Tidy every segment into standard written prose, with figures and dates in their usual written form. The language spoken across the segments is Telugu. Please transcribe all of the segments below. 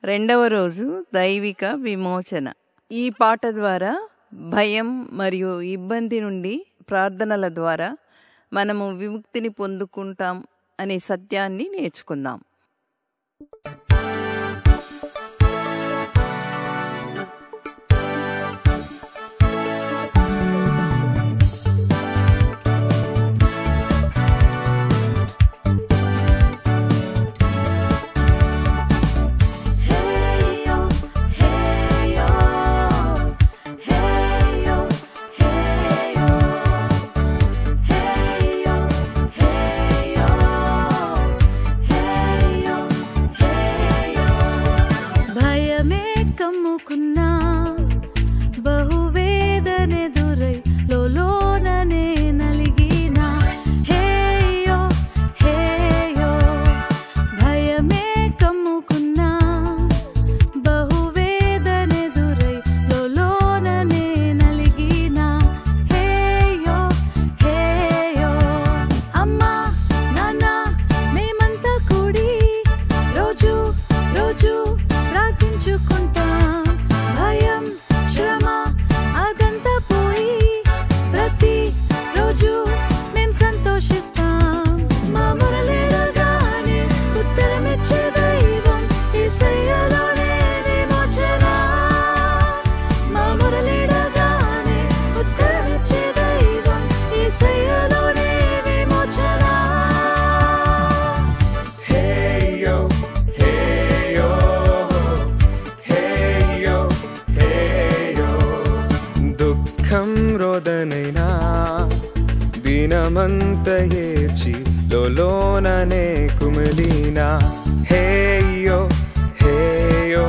రెండవ రోజు దైవిక విమోచన. ఈ పాట ద్వారా భయం మరియు ఇబ్బంది నుండి ప్రార్థనల ద్వారా మనము విముక్తిని పొందుకుంటాం అనే సత్యాన్ని నేర్చుకుందాం. రోదనైనా దినమంత ఏడ్చి లోలోననే కుమిలినా హేయో హేయో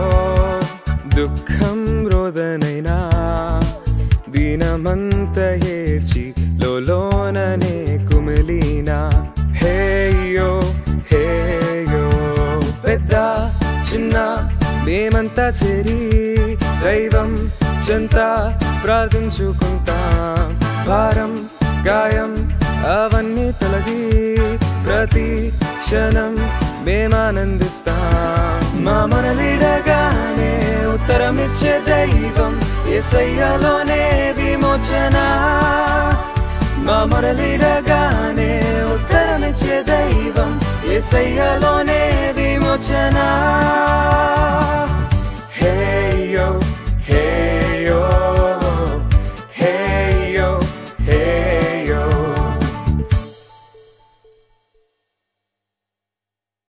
దుఃఖం రోదనైనా దినమంత ఏడ్చి లోలోననే కుమిలినా హేయో హేయో పెద్ద చిన్న మేమంతా చేరి దైవం చెంత ప్రార్థించుకుంటాం. భారం గాయం అవన్నీ తొలగి ప్రతి క్షణం మేమానందిస్తాం. మా మొరలిడగానే ఉత్తరమిచ్చే దైవం యేసయ్యలోనే విమోచన. మా మొరలిడగానే ఉత్తరమిచ్చే దైవం యేసయ్యలోనే